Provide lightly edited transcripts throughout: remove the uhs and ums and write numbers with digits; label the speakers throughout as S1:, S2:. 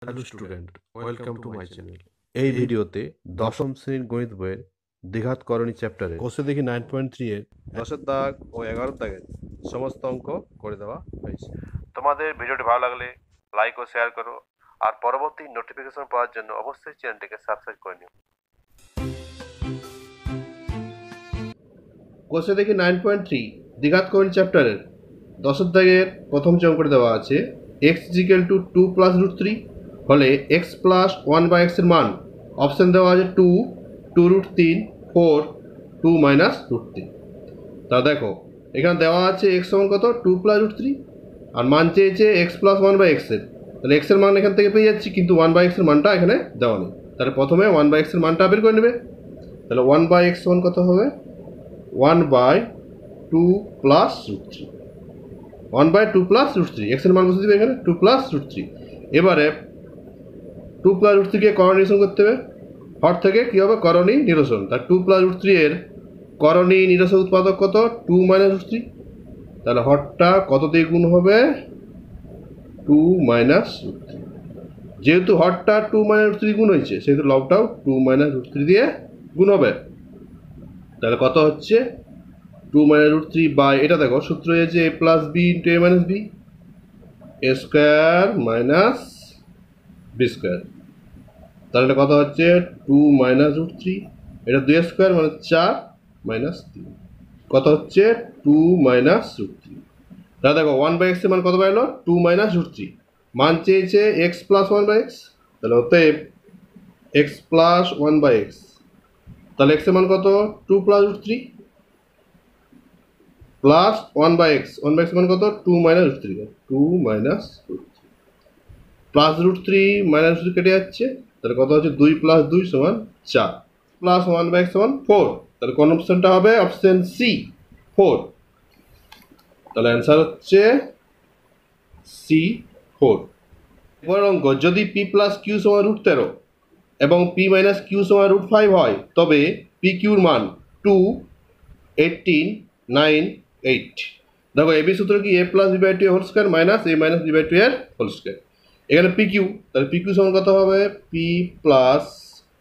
S1: Hello student, welcome to my channel. এই ভিডিওতে দশম শ্রেণীর গণিত বইয়ের দ্বিঘাত করণী চ্যাপ্টারে কোষে দেখি 9.3 এর 10-এর দাগ ও 11-এর দাগের সমস্ত অঙ্ক করে দেওয়া হয়েছে। তোমাদের ভিডিওটি ভালো লাগলে লাইক ও শেয়ার করো, আর পরবর্তী নোটিফিকেশন পাওয়ার জন্য অবশ্যই চ্যানেলটিকে সাবস্ক্রাইব করে নিও। কোষে দেখি 9.3 দ্বিঘাত করণী চ্যাপ্টারের 10-এর দাগের প্রথম যে অঙ্কটি দেওয়া আছে, x = 2 + √3 হলে x + 1/x এর মান অপশন দেওয়া আছে 2, 2√3, 4, 2 - √3। তা দেখো এখানে দেওয়া আছে x সমান কত 2 + √3 আর মান চেয়েছে x + 1/x এর। তাহলে x এর মান এখান থেকে পেয়ে যাচ্ছি, কিন্তু 1/x এর মানটা এখানে দেওয়া নেই। তাহলে প্রথমে 1/x এর মানটা বের করে নেবে। তাহলে 1/x সমান কত হবে 1/2 + √3, 1/2 + √3, x এর মান বসে দিবে এখানে 2 + √3। এবারে 2 + √3 কে করণী নিরসন করতে হবে। হর থেকে কী হবে করণী নিরসন। তার 2 + √3 এর করণী নিরসন উৎপাদক কত 2 - √3। তাহলে হরটা কত দিয়ে গুণ হবে 2 - √3। যেহেতু হরটা 2 - √3 গুণ হয়েছে, সেহেতু লবটাও 2 - √3 দিয়ে গুণ হবে। তাহলে কত হচ্ছে 2 - √3 বাই, এটা দেখো সূত্র হয়েছে a + b × a - b, a square minus B square. তাহলে এটা কত হচ্ছে 2 - √3, এটা 2 স্কোয়ার মানে 4 - 3, কত হচ্ছে 2 - √3। তাহলে দেখো 1/x এর মান কত পাইলো 2 - √3, মান চেয়েছে x + 1/x। তাহলে অতএব x + 1/x, তাহলে x এর মান কত 2 + √3 প্লাস 1/x, 1/x এর মান কত 2 - √3, 2 - √3 প্লাস √3 - √3 কেটে যাচ্ছে। তাহলে কত হচ্ছে 2 + 2 = 4 প্লাস 1/x = 4। তাহলে কোন অপশনটা হবে অপশন সি 4। তাহলে অ্যান্সার হচ্ছে সি 4। এবার অঙ্ক, যদি p + q = √13 এবং p - q = √5 হয়, তবে pq এর মান 2, 18, 9, 8। দেখো এবি সূত্র কি a + b/2 whole square minus a - b/2 এর হোল স্কয়ার। এখানে pq, তাহলে pq সমান কত হবে p +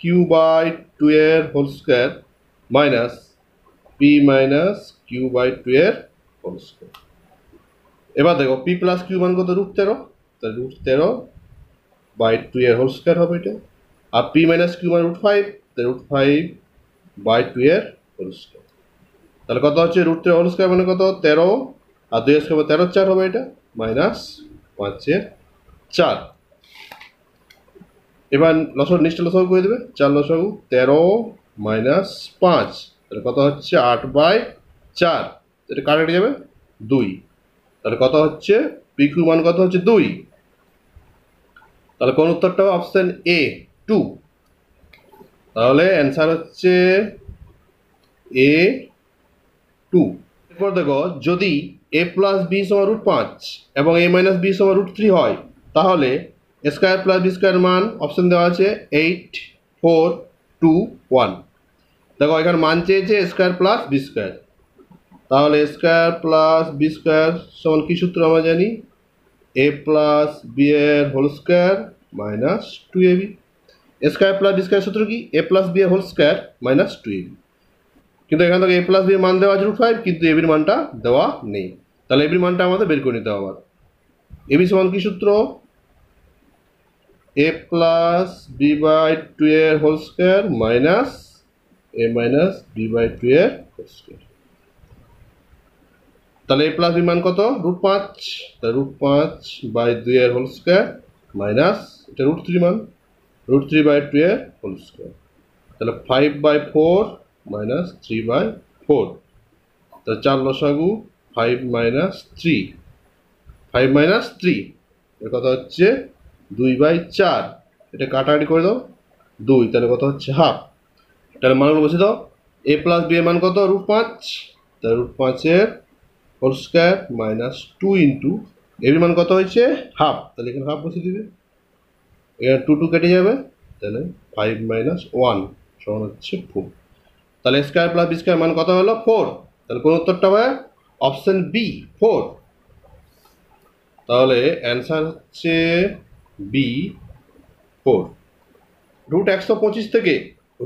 S1: q/2 এর whole square minus p - q/2 এর হোল স্কয়ার। এবার দেখো p + q মান কত √13, তাহলে √13/2 এর হোল স্কয়ার হবে এটা। আর p - q মান √5, তাহলে √5/2 এর হোল স্কয়ার। তাহলে কত হচ্ছে √13 হোল স্কয়ার মানে কত 13, আর 2 স্কয়ার 13 4 হবে এটা, মাইনাস 5/4। এবার লসাগু নিচটা লসাগু করে দেবে, 4 লসাগু 13 - 5, তাহলে কত হচ্ছে 8/4। এটা কারেক্ট যাবে 2। তাহলে কত হচ্ছে পিকিউ মান কত হচ্ছে 2। তাহলে কোন উত্তরটা অপশন এ 2। তাহলে অ্যান্সার হচ্ছে এ 2। এরপর দেখো যদি a + b = √5 এবং a - b = √3 হয়, তাহলে স্কয়ার + b স্কয়ার মান অপশন দেওয়া আছে 8, 4, 2, 1। দেখো এখানে মান চেয়েছে স্কয়ার + b স্কয়ার। তাহলে স্কয়ার + b স্কয়ার সমান কি সূত্র আমরা জানি a + b এর whole square minus 2ab। Square + b square সূত্র কি a + b এর হোল স্কয়ার মাইনাস 2ab। কিন্তু এখান থেকে a + b এর মান দেওয়া আছে √5, কিন্তু ab এর মানটা দেওয়া নেই। তাহলে ab এর মানটা আমাদের বের করে নিতে হবে। ab সমান কি সূত্র a + b/2 এর whole square minus a - b/2 এর হোল স্কয়ার। তাহলে a + b মান কত √5, তাহলে √5/2 এর হোল স্কয়ার মাইনাস এটা √3 মান, √3/2 এর হোল স্কয়ার। তাহলে 5/4 মাইনাস 3/4। তাহলে 4 লসাগু 5 - 3, 5 - 3 এর কথা হচ্ছে 2/4। এটা কাটাকাটি করে দাও 2, তাহলে কত হচ্ছে হাফ। তাহলে মানগুলো বসে দাও। a + b এর মান কত √5, তাহলে √5 এর হোল স্কয়ার মাইনাস 2 ইন্টু এর মান কত হয়েছে হাফ, তাহলে এখানে হাফ বসে দিবে। এখানে 2 2 কেটে যাবে, তাহলে 5 - 1 সমান হচ্ছে 4। তাহলে স্কয়ার + বি স্কয়ার মান কত হলো 4। তাহলে কোন উত্তরটা হবে অপশন বি 4। তাহলে অ্যান্সার হচ্ছে বি 4 রুট 125 থেকে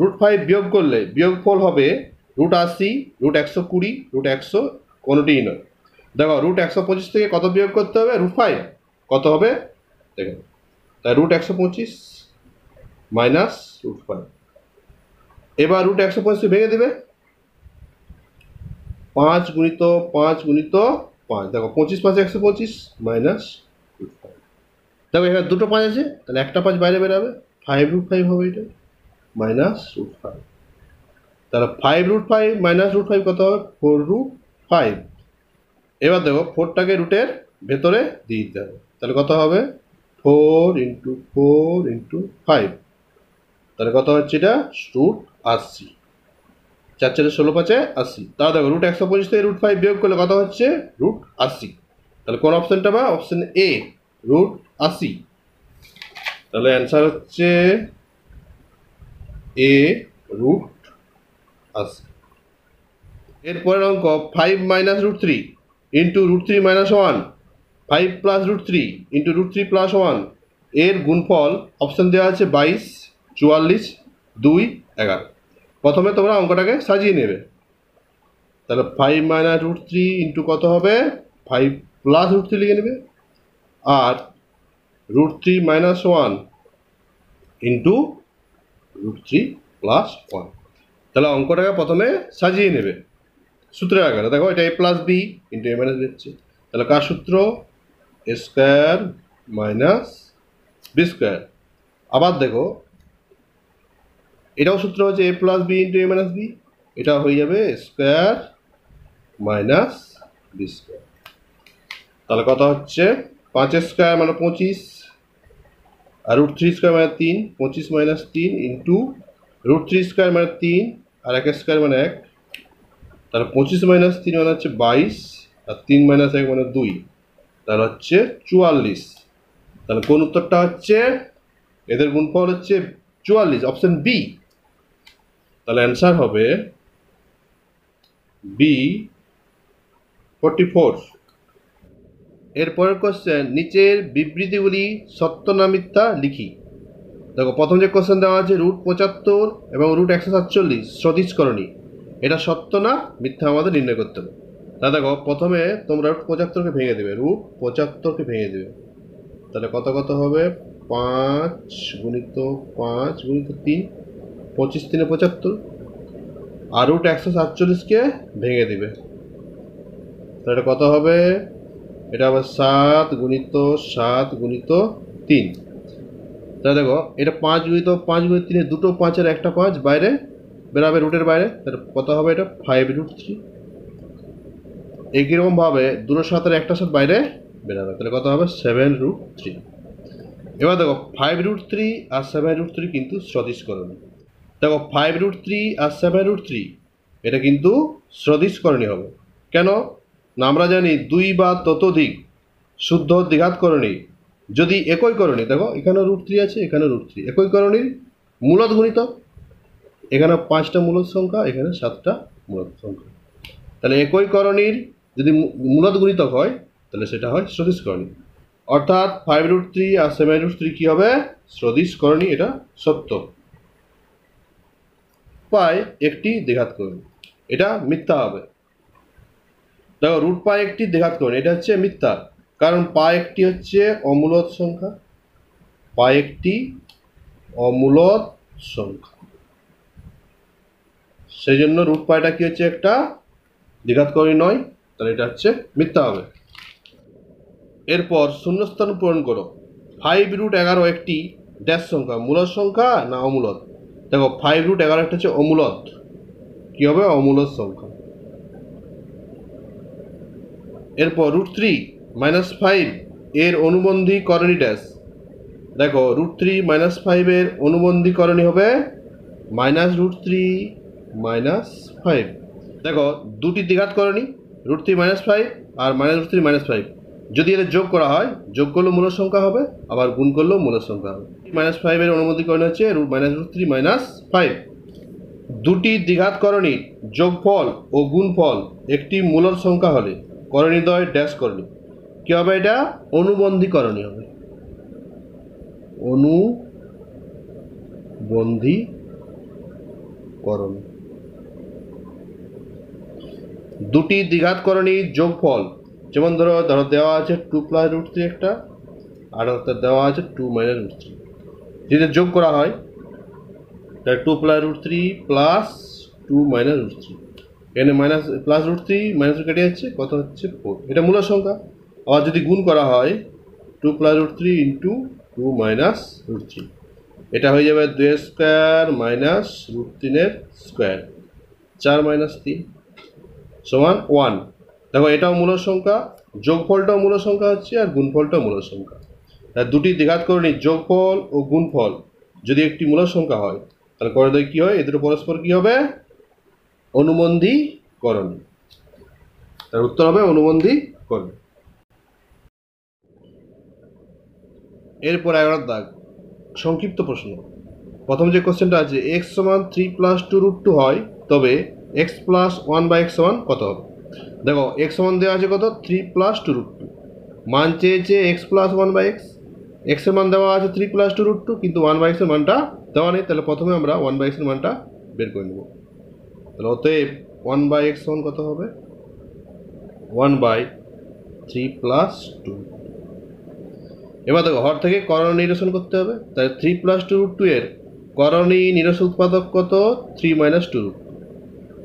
S1: রুট 5 বিয়োগ করলে বিয়োগফল হবে রুট 80, রুট 120, রুট 100, কোনোটিই নয়। দেখো রুট 125 থেকে কত বিয়োগ করতে হবে? রুট 5 কত হবে দেখো, তাই রুট 125 মাইনাস রুট 5। এবার রুট 125 ভেঙে দেবে, 5 গুণিত 5 গুণিত 5, দেখো 25 5 125 মাইনাস রুট 5। দেখো এখানে দুটো 5 আছে, তাহলে একটা 5 বাইরে বেরাবে, 5 রুট 5 হবে এটা মাইনাস রুট 5। তাহলে 5 রুট 5 মাইনাস রুট 5 কত হবে? 4 রুট 5। এবার দেখো 4টাকে রুটের ভেতরে দিয়ে দিতে হবে, তাহলে কত হবে? 4 ইন্টু 4 ইন্টু 5, তাহলে কত হচ্ছে এটা? রুট 80। 4 4 16 5 80। তাহলে দেখো রুট 125 থেকে রুট 5 বিয়োগ করলে কত হচ্ছে? রুট 80। তাহলে কোন অপশনটা বা? Option A, root 80। তাহলে অ্যান্সার হচ্ছে এ, রুট 80। এরপরের অঙ্ক 5 minus root 3 into root 3 minus 1, 5 plus root 3 into root 3 plus 1 এর গুণফল অপশন দেওয়া আছে 22, 44, 2, 11। প্রথমে তোমরা অঙ্কটাকে সাজিয়ে নেবে। তাহলে 5 মাইনাস রুট 3 ইন্টু কত হবে? 5 প্লাস রুট 3 লিখে নেবে, আর root 3 minus 1 into root 3 plus 1। তাহলে অঙ্কটাকে প্রথমে সাজিয়ে নেবে সূত্রের আকারে। দেখো এটা a plus B into A minus B হচ্ছে, তাহলে কার সূত্র? এ স্কোয়ার মাইনাস বি স্কোয়ার। আবার দেখো এটাও সূত্র হচ্ছে এ প্লাস বি ইন্টু এ মাইনাস বি, এটা হয়ে যাবে স্কোয়ার মাইনাস বি স্কোয়ার। তাহলে কত হচ্ছে? 5 স্কোয়ার মানে 25, আর রুট 3 স্কোয়ার মানে 3, 25 মাইনাস 3 ইন্টু রুট 3 স্কোয়ার মানে 3, আর 1 স্কোয়ার মানে 1, তাহলে 25 মাইনাস 3 মানে হচ্ছে 22, আর 3 মাইনাস 1 মানে 2, তাহলে হচ্ছে 44। তাহলে কোন উত্তরটা হচ্ছে? এদের গুণফল হচ্ছে 44, অপশন বি। তাহলে অ্যান্সার হবে বি, 44। এরপরের কোশ্চেন, নিচের বিবৃতিগুলি সত্য না মিথ্যা লিখি। দেখো প্রথম যে কোশ্চেন দেওয়া আছে রুট 75 এবং রুট 147 সদিচ্করণী, এটা সত্য না মিথ্যা আমাদের নির্ণয় করতে হবে। তা দেখো প্রথমে তোমরা রুট 75কে ভেঙে দেবে, রুট 75কে ভেঙে দেবে, তাহলে কত কত হবে? 5 গুণিত 5 গুণিত 3, 25 3 75, আর রুট 147কে ভেঙে দিবে, তাহলে এটা কত হবে? এটা আবার 7 গুণিত 7 গুণিত 3। তাহলে দেখো এটা 5 গুণিত 5 গুণিত 3, দুটো 5 আর একটা 5 বাইরে বেরাবে রুটের বাইরে, তাহলে কত হবে? এটা 5 রুট 3। একইরকমভাবে দুটো 7 আর একটা 7 বাইরে বেরাবে, তাহলে কত হবে? 7 রুট 3। এবার দেখো 5 রুট 3 আর 7 রুট 3 কিন্তু সদিচ্করণী। দেখো 5 রুট 3 আর 7 রুট 3 এটা কিন্তু সদিচ্করণী হবে। কেন না? আমরা জানি 2 বা ততোধিক শুদ্ধ দ্বিঘাতকরণী যদি একই করণী, দেখো এখানে রুট 3 আছে, এখানে রুট 3, একই করণীর মূলত গুণিতক, এখানে 5টা মূলত সংখ্যা, এখানে 7টা মূলত সংখ্যা, তাহলে একই করণীর যদি মূলত গুণিতক হয় তাহলে সেটা হয় সদিচ্করণী। অর্থাৎ 5 রুট 3 আর 7 রুট 3 কি হবে? সদিচ্করণী, এটা সত্য। পায় একটি দ্বিঘাতকরণী, এটা মিথ্যা হবে। দেখো রুট পাই একটি দ্বিঘাতকরণী, এটা হচ্ছে মিথ্যা, কারণ পাই একটি হচ্ছে অমূলদ সংখ্যা, পাই একটি অমূলদ সংখ্যা, সেই জন্য রুট পাইটা কি হচ্ছে? একটা দ্বিঘাতকরণী নয়, তাহলে এটা হচ্ছে মিথ্যা হবে। এরপর শূন্যস্থান পূরণ করো। 5 রুট 11 একটি ড্যাশ সংখ্যা, মূলদ সংখ্যা না অমূলদ? দেখো 5 রুট 11 একটা হচ্ছে অমূলদ, কি হবে? অমূলদ সংখ্যা। এরপর রুট 3 মাইনাস 5 এর অনুবন্ধী করণী ড্যাশ। দেখো রুট 3 মাইনাস 5 এর অনুবন্ধী করণী হবে মাইনাস রুট 3 মাইনাস 5। দেখো দুটি দ্বিঘাত করণী, রুট 3 মাইনাস 5 আর মাইনাস রুট 3 মাইনাস 5, যদি এদের যোগ করা হয়, যোগ করলেও মূল সংখ্যা হবে, আবার গুণ করলেও মূল সংখ্যা হবে। মাইনাস 5 এর অনুবন্ধী করণী হচ্ছে মাইনাস রুট 3 মাইনাস 5। দুটি দ্বিঘাত করণীর যোগফল ও গুণফল একটি মূলদ সংখ্যা হলে করণীদ্বয় ড্যাশ করণী, কি হবে? এটা অনুবন্ধী করণী হবে, অনুবন্ধী বন্ধীকরণ। দুটি দ্বিঘাতকরণীর যোগফল, যেমন ধরো দেওয়া আছে 2 প্লাস রুট 3 একটা, আর দেওয়া আছে 2 মাইনাস রুট 3। যদি যোগ করা হয় তাহলে 2 plus root 3 plus 2 minus root 3, এখানে মাইনাস প্লাস রুট 3 মাইনাস কেটে যাচ্ছে, কত হচ্ছে 4। এটা মূল সংখ্যা। আবার যদি গুণ করা হয় 2 plus root 3 into 2 minus root 3, এটা হয়ে যাবে 2 square minus root 3 square, 4 minus 3 সমান 1। দেখো এটাও মূল সংখ্যা, যোগফলটাও মূল সংখ্যা হচ্ছে, আর গুণফলটাও মূল সংখ্যা। দুটি দ্বিঘাতকরণীর যোগফল ও গুণফল যদি একটি মূল সংখ্যা হয় তাহলে করে দেয় কি হয়, এদের পরস্পর কি হবে, অনুবন্ধীকরণ। তার উত্তর হবে অনুবন্ধীকরণ। এরপর 11 দাগ, সংক্ষিপ্ত প্রশ্ন। প্রথম যে কোশ্চেনটা আছে, এক্স সমান 3 প্লাস 2 রুট 2 হয়, তবে এক্স প্লাস 1 বাই এক্স সমান কত হবে? দেখো এক্স সমান দেওয়া আছে কত, 3 প্লাস 2 রুট 2, মান চেয়েছে এক্স প্লাস 1 বাই এক্স। এক্সের মান দেওয়া আছে 3 প্লাস 2 রুট 2, কিন্তু 1 বাই এক্সের মানটা দেওয়া নেই, তাহলে প্রথমে আমরা 1 বাই এক্সের মানটা বের করে নেব। তাহলে অতএব 1 বাই এক্স সমান কত হবে, 1 বাই 3 প্লাস 2। এবার দেখো হর থেকে করণ নিরসন করতে হবে, তাহলে 3 প্লাস 2 রুট 2 এর করণী নিরসন উৎপাদক কত, 3 মাইনাস 2 রুট 2।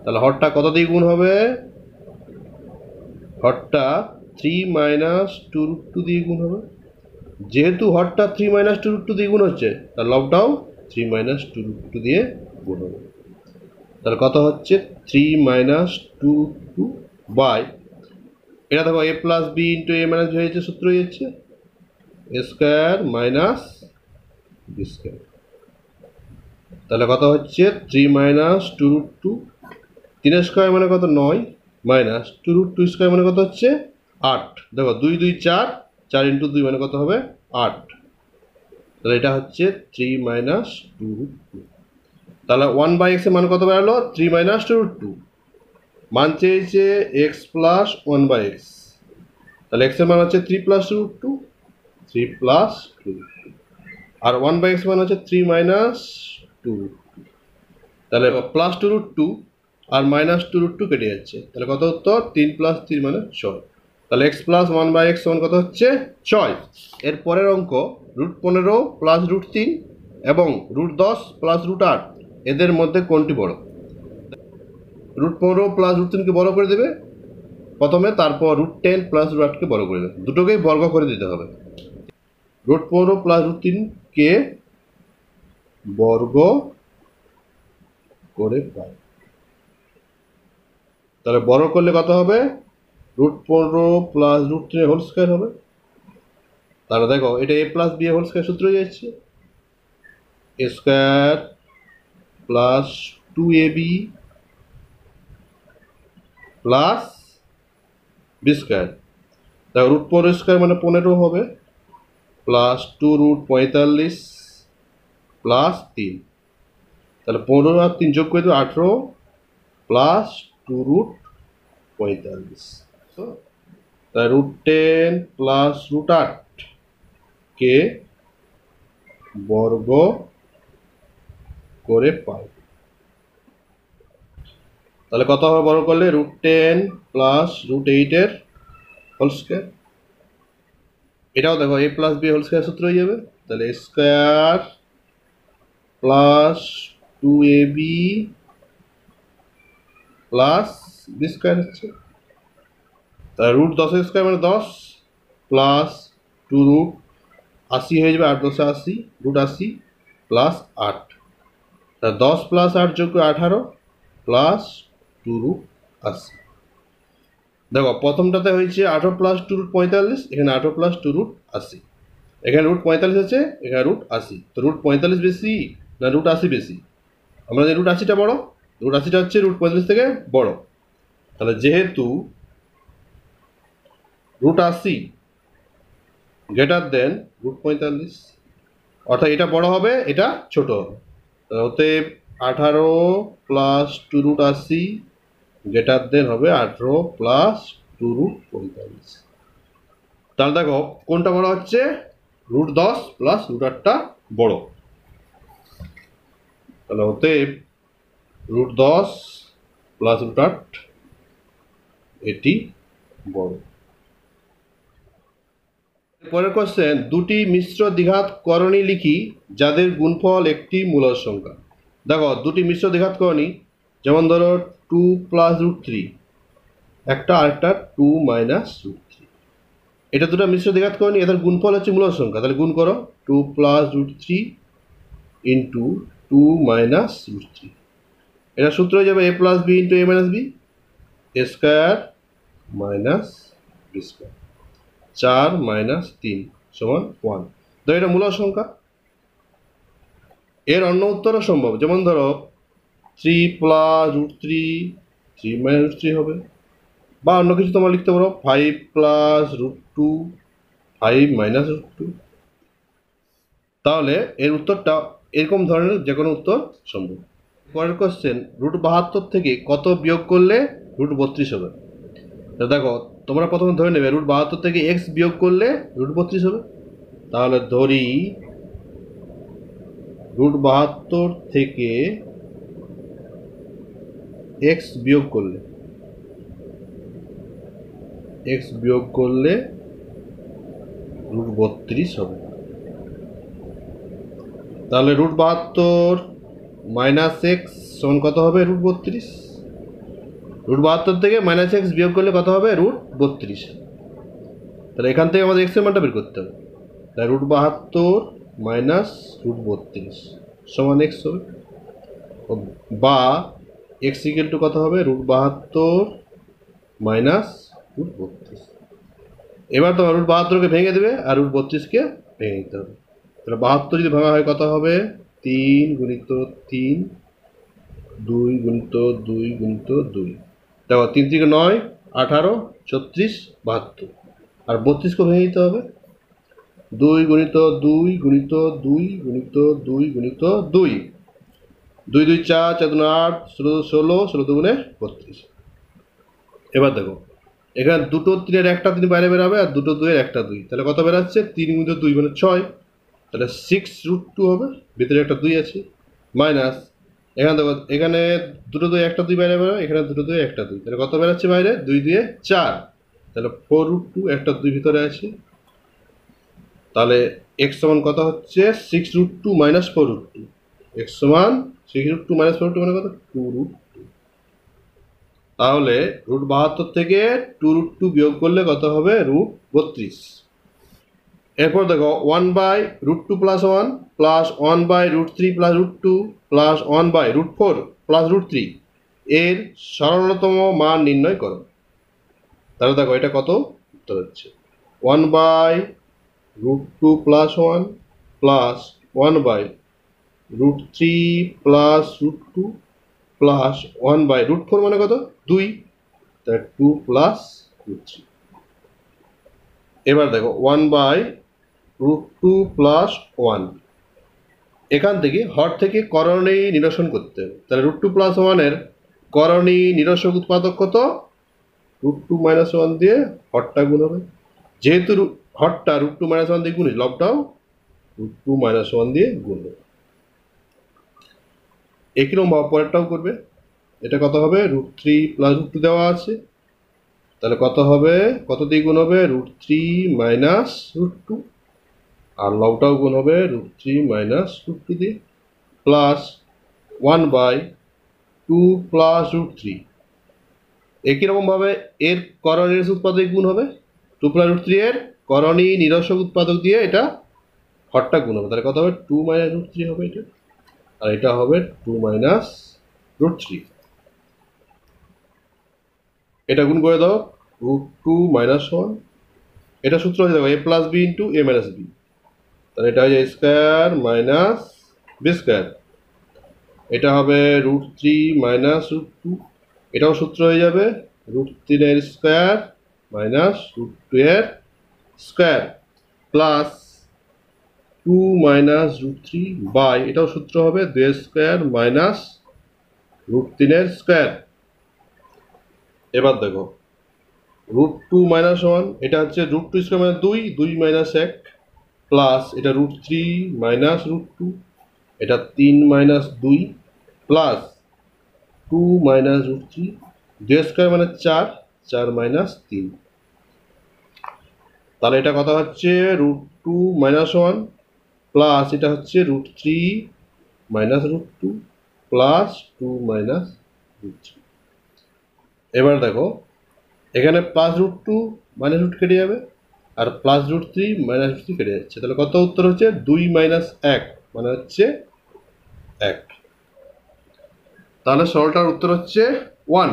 S1: তাহলে হরটা কত দিয়ে গুণ হবে, হরটা 3 মাইনাস 2 রুট 2 দিয়ে গুণ হবে। যেহেতু হরটা 3 মাইনাস 2 রুট 2 দিয়ে গুণ হচ্ছে, তার লবটাও 3 মাইনাস 2 রুট 2 দিয়ে গুণ হবে। তাহলে কত হচ্ছে, 3 মাইনাস 2 রুট 2 বাই, এটা দেখো a plus B into A minus B হয়েছে, সূত্র হয়ে যাচ্ছে a square minus B square. তাহলে কত হচ্ছে, 3 মাইনাস 2 রুট 2, 3 স্কোয়ার মানে কত 9, মাইনাস 2 রুট 2 স্কোয়ার মানে কত হচ্ছে 8। দেখো 2 2 4, 4 ইন্টু 2 মানে কত হবে 8। তাহলে এটা হচ্ছে 3 মাইনাস 2 রুট 2। তাহলে 1 বাই এক্স এর মান কত বেরোলো, 3 মাইনাস 2 রুট 2। মান চেয়েছে এক্স প্লাস 1 বাই এক্স, তাহলে এক্স এর মান হচ্ছে 3 প্লাস 2 রুট 2, 3 প্লাস 2 রুট 2, আর 1 বাই এক্স মান হচ্ছে 3 মাইনাস 2 রুট 2। তাহলে প্লাস 2 রুট 2 আর মাইনাস 2 রুট 2 কেটে যাচ্ছে, তাহলে কত উত্তর, 3 প্লাস 3 মানে 6। তাহলে এক্স প্লাস 1 বাই এক্স সমান কত হচ্ছে 6। এর পরের অঙ্ক, রুট 15 প্লাস রুট 3 এবং রুট 10 প্লাস রুট 8, এদের মধ্যে কোনটি বড়? রুট 15 প্লাস রুট 3কে বড় করে দেবে প্রথমে, তারপর রুট 10 প্লাস রুট 8কে বড় করে দেবে, দুটোকেই বর্গ করে দিতে হবে। রুট 15 প্লাস রুট 3কে বর্গ করে পাই, তাহলে বর্গ করলে কত হবে, root 15 plus root 3 whole square হবে। তাহলে দেখো এটা a plus b whole square সূত্র হয়ে যাচ্ছে, a square plus 2ab plus b square. দেখো রুট 15 স্কোয়ার মানে 15 হবে, প্লাস 2 রুট 45 প্লাস 3, তাহলে 15 আর 3 যোগ করে দেবো 18 প্লাস 2 রুট 45। তাহলে রুট 10 প্লাস রুট 8কে বর্গ করে পাই, তাহলে কত হবে বর্গ করলে, root 10 plus root 8 whole square. এটাও দেখো a plus b whole square সূত্র হয়ে যাবে, তাহলে a square plus 2ab plus b square হচ্ছে, তাহলে রুট 10 স্কোয়ার মানে 10 প্লাস 2 রুট 80 হয়ে যাবে, 8 10 80, রুট 80 প্লাস 8, তাহলে 10 প্লাস 8 যোগ 18 প্লাস 2 রুট 80। দেখো প্রথমটাতে হয়েছে 18 প্লাস 2 রুট 45, এখানে 18 প্লাস 2 রুট 80, এখানে রুট 45 আছে, এখানে রুট 80, তো রুট 45 বেশি না রুট 80 বেশি? আমরা যে রুট 80টা বড়, রুট 80টা হচ্ছে রুট 45 থেকে বড়। তাহলে যেহেতু রুট 80 গ্রেটার দেন রুট 45, অর্থাৎ এটা বড় হবে এটা ছোট হবে, অতএব 18 প্লাস 2 রুট 80 গ্রেটার দেন হবে 18 প্লাস 2 রুট 45। তাহলে দেখো কোনটা বড় হচ্ছে, রুট 10 প্লাস রুট 8টা বড়। তাহলে অতএব √10 প্লাস √8 এটি বড়। পরের কোশ্চেন, দুটি মিশ্র দ্বিঘাত করণী লিখি যাদের গুণফল একটি মূলদ সংখ্যা। দেখো দুটি মিশ্র দ্বিঘাত করণী, যেমন ধরো 2 প্লাস √3 একটা, আরেকটা 2 মাইনাস √3, এটা দুটো মিশ্র দ্বিঘাত করণী, এদের গুণফল হচ্ছে মূলদ সংখ্যা। তাহলে গুণ করো 2 প্লাস √3 ইন্টু 2 মাইনাস √3, এটা সূত্র হয়ে যাবে a plus B into a minus B, A square minus B square, 4 minus 3 সমান 1। ধরো এটা মূলদ সংখ্যা। এর অন্য উত্তরও সম্ভব, যেমন ধরো 3 প্লাস √3 3 মাইনাস √3 হবে, বা অন্য কিছু তোমরা লিখতে পারো 5 প্লাস √2 5 মাইনাস √2। তাহলে এর উত্তরটা এরকম ধরনের যে কোনো উত্তর সম্ভব। পরের কোশ্চেন, √72 থেকে কত বিয়োগ করলে √32 হবে। তো দেখো তোমরা প্রথমে ধরে নেবে √72 থেকে x বিয়োগ করলে √32 হবে। তাহলে ধরি √72 থেকে x বিয়োগ করলে √32 হবে। তাহলে √72 মাইনাস x সমান কত হবে? √32। √72 থেকে মাইনাস x বিয়োগ করলে কত হবে? √32। তাহলে এখান থেকে আমাদের x এর মানটা বের করতে হবে। তাই √72 মাইনাস √32 সমান x হবে, বা x ইকুয়াল টু কত হবে? √72 মাইনাস √32। এবার তোমার √72কে ভেঙে দেবে আর √32কে ভেঙে দিতে হবে। তাহলে 72 যদি ভাঙা হয় কত হবে? 3 গুণিত 3, 2 গুণিত 2 গুণিত 2। দেখো 3 থেকে 9 18 36 72, আর 32কে ভেঙে দিতে হবে। 2 গুণিত 2 গুণিত 2 গুণিত 2 গুণিত 2, 2 2 4, 4 2 8, 16 16 দুগুণে 32। এবার দেখো এখানে দুটো 3-এর একটা 3 বাইরে বেরাবে, আর দুটো 2-এর একটা 2, তাহলে কত বেরাচ্ছে? 3 গুণিত 2 মানে 6, তাহলে 6√2 হবে, ভিতরে একটা 2 আছে, মাইনাস এখানে দেখো এখানে দুটো 2 একটা 2 বাইরে বেরোবে, এখানে দুটো 2 একটা 2, তাহলে কত বেরাচ্ছে বাইরে? 2 2 4, তাহলে 4√2, একটা 2 ভিতরে আছে। তাহলে x সমান কত হচ্ছে? 6√2 মাইনাস 4√2, x সমান 6√2 মাইনাস 4√2 মানে কত? 2√2। তাহলে √72 থেকে 2√2 বিয়োগ করলে কত হবে? √32। এরপর দেখো 1/√2 plus 1 plus 1/√3 plus √2 plus 1/√4 plus √3 এর সরলতম মান নির্ণয় করো। তাহলে দেখো এটা কত উত্তর হচ্ছে? 1/√2 প্লাস 1 প্লাস 1/√3 প্লাস √2 প্লাস 1/√4 মানে কত? 2, তাহলে 2 প্লাস √3। এবার দেখো 1/√2 প্লাস 1, এখান থেকে হর থেকে করণী নিরসন করতে হবে। তাহলে √2 প্লাস 1-এর করণী নিরসক উৎপাদক কত? √2 মাইনাস 1 দিয়ে হরটা গুণ হবে, যেহেতু হরটা √2 মাইনাস 1 দিয়ে গুণ, লবটাও √2 মাইনাস 1 দিয়ে গুণ হবে। একই রকম পরেরটাও করবে। এটা কত হবে? √3 প্লাস √2 দেওয়া আছে, তাহলে কত হবে? কত দিয়ে গুণ হবে? √3 মাইনাস √2, আর লবটাও গুণ হবে √3 মাইনাস √2 দিয়ে, প্লাস 1/2 প্লাস √3। একই রকমভাবে এর করণী নিরসক উৎপাদক গুণ হবে, 2 প্লাস √3 এর করণী নিরসক উৎপাদক দিয়ে এটা হরটা গুণ হবে, তাহলে কত হবে? 2 মাইনাস √3 হবে এটা, আর এটা হবে 2 মাইনাস √3। এটা গুণ করে দাও, √2 মাইনাস 1, এটা সূত্র হয়ে যাবে a plus B into a minus B, তাহলে এটা হয়ে যায় স্কোয়ার মাইনাস বি স্কোয়ার। এটা হবে √3 মাইনাস √2, এটাও সূত্র হয়ে যাবে √3 square minus √2 square, plus 2 minus √3 by, এটাও সূত্র হবে 2 স্কোয়ার মাইনাস √3 স্কোয়ার। এবার দেখো √2 মাইনাস 1, এটা হচ্ছে √2 স্কোয়ার মানে 2, 2 মাইনাস 1, প্লাস এটা √3 মাইনাস √2, এটা 3 minus 2 plus 2 minus root 3, 2 square মানে 4, 4 মাইনাস 3। তাহলে এটা কথা হচ্ছে রুট 2 মাইনাস 1 প্লাস এটা হচ্ছে root 3 minus root 2 plus 2 minus root 3। এবার দেখো এখানে প্লাস রুট 2 মাইনাস রুট কেটে যাবে, আর প্লাস রুট 3 মাইনাস রুট 3 কেটে যাচ্ছে। তাহলে কত উত্তর হচ্ছে 2 মাইনাস 1 মানে হচ্ছে 1। তাহলে সরলটার উত্তর হচ্ছে 1।